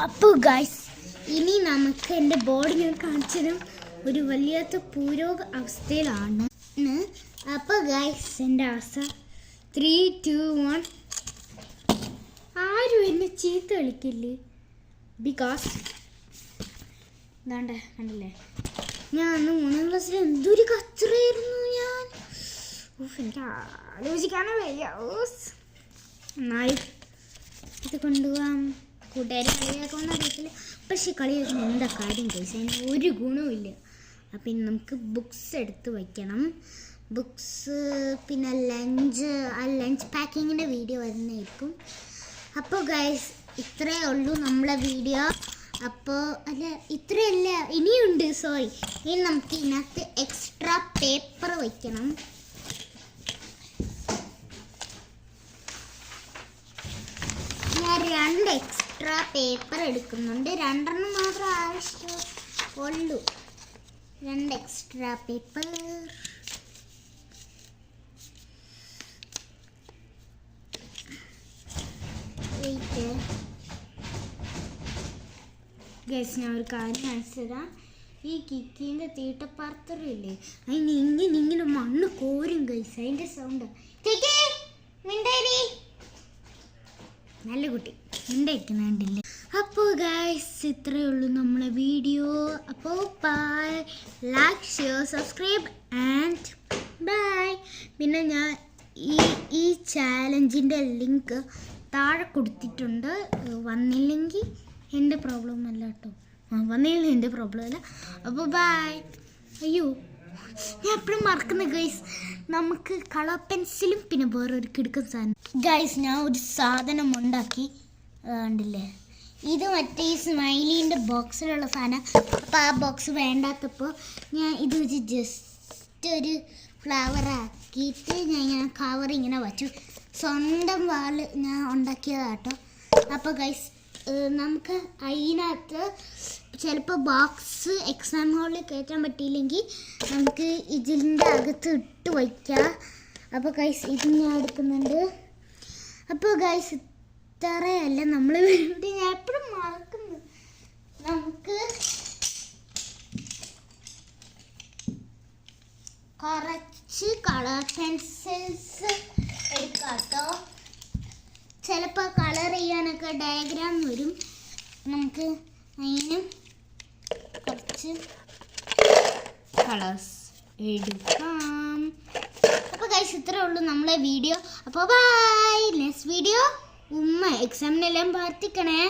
അപ്പോൾ ഗൈസ് ഇനി നമുക്ക് എൻ്റെ ബോഡി ഞാൻ കാണിച്ചതും ഒരു വല്ലാത്ത പൂരോഗ അവസ്ഥയിലാണ്. അപ്പോൾ ഗൈസ് എൻ്റെ അവസ്ഥ 3, 2, 1. ആരും എന്നെ ചീത്ത കളിക്കില്ലേ, ബിക്കോസ് ഇതാണ്ട് കണ്ടില്ലേ, ഞാൻ അന്ന് 3ാം ക്ലാസ്സിൽ എന്തൊരു കച്ചറായിരുന്നു. ഞാൻ എനിക്ക് ആലോചിക്കാനേ വയ്യ. എന്നാലും ഇത് കൊണ്ടുപോകാം. കൂട്ടുകാർ കളിയാക്കുമെന്ന് അറിയത്തില്ല, പക്ഷെ കളിയാക്കുന്ന എന്താ കാര്യം കഴിച്ചാൽ അതിന് ഒരു ഗുണവുമില്ല. അപ്പം ഇനി നമുക്ക് ബുക്സ് എടുത്ത് വയ്ക്കണം. ബുക്സ് പിന്നെ ലഞ്ച് പാക്കിങ്ങിൻ്റെ വീഡിയോ വരുന്നതായിരിക്കും. അപ്പോൾ ഗൈസ് ഇത്രയേ ഉള്ളൂ നമ്മളെ വീഡിയോ. അപ്പോൾ അല്ല ഇത്രയല്ല, ഇനിയുണ്ട്, സോറി. ഇനി നമുക്ക് ഇതിനകത്ത് എക്സ്ട്രാ പേപ്പർ വയ്ക്കണം. ഞാൻ 2 എക്സ്ട്രാ പേപ്പർ എടുക്കുന്നുണ്ട്. 2 മാത്രം ആവശ്യമുള്ളൂ. 2 എക്സ്ട്രാ പേപ്പർ. ഗൈസ് ഞാൻ ഒരു കാര്യം കാണിച്ചതാ. ഈ കിക്കീൻ്റെ തീട്ടപ്പാത്രമില്ലേ, അതിന് ഇങ്ങനെ മണ്ണ് കോരും ഗൈസ്. അതിൻ്റെ സൗണ്ട്. നല്ല കുട്ടി ഉണ്ടായിരിക്കുന്നുണ്ടില്ലേ. അപ്പോൾ ഗൈസ് ഇത്രയേ ഉള്ളൂ നമ്മളെ വീഡിയോ. അപ്പോൾ bye, like, share, subscribe and bye. പിന്നെ ഞാൻ ഈ ചാലഞ്ചിൻ്റെ ലിങ്ക് താഴെ കൊടുത്തിട്ടുണ്ട്. വന്നില്ലെങ്കിൽ എൻ്റെ പ്രോബ്ലം അല്ല കേട്ടോ. വന്നില്ലെങ്കിൽ എൻ്റെ പ്രോബ്ലം അല്ല. അപ്പോൾ ബൈ. അയ്യോ ഞാൻ എപ്പോഴും മറക്കുന്ന ഗൈസ്, നമുക്ക് കളർ പെൻസിലും പിന്നെ വേറൊരു കിടക്കുന്ന സാധനം. ഗൈസ് ഞാൻ ഒരു സാധനം ഉണ്ടാക്കി കണ്ടില്ലേ, ഇത് മറ്റേ ഈ സ്മൈലീൻ്റെ ബോക്സിലുള്ള സാധനം. അപ്പോൾ ആ ബോക്സ് വേണ്ടാത്തപ്പോൾ ഞാൻ ഇത് വെച്ച് ജസ്റ്റ് ഒരു ഫ്ലവർ ആക്കിയിട്ട് ഞാൻ ഇങ്ങനെ കവർ ഇങ്ങനെ വച്ചു. സ്വന്തം വാല് ഞാൻ ഉണ്ടാക്കിയതാട്ടോ. അപ്പോൾ ഗൈസ് നമുക്ക് അതിനകത്ത് ചിലപ്പോൾ ബോക്സ് എക്സാം ഹാളിൽ കയറ്റാൻ പറ്റിയില്ലെങ്കിൽ നമുക്ക് ഇതിൻ്റെ അകത്ത് ഇട്ട് വയ്ക്കാം. അപ്പോൾ ഗൈസ് ഇത് ഞാൻ എടുക്കുന്നുണ്ട്. അപ്പോൾ ഗൈസ് ഇത്രയല്ല നമ്മൾ വേണ്ടി ഞാൻ എപ്പോഴും മറക്കുന്നു. നമുക്ക് കുറച്ച് കളർ പെൻസിൽസ് എടുക്കാം കേട്ടോ. ചിലപ്പോൾ കളർ ചെയ്യാനൊക്കെ ഡയഗ്രാം വരും. നമുക്ക് അതിന് കുറച്ച് കളേഴ്സ് എടുക്കാം. അപ്പോൾ ഗൈസ് ഇത്രേ ഉള്ളൂ നമ്മളെ വീഡിയോ. അപ്പോൾ ബൈ. നെക്സ്റ്റ് വീഡിയോ എക്സാമിനെല്ലാം പ്രാർത്ഥിക്കണേ.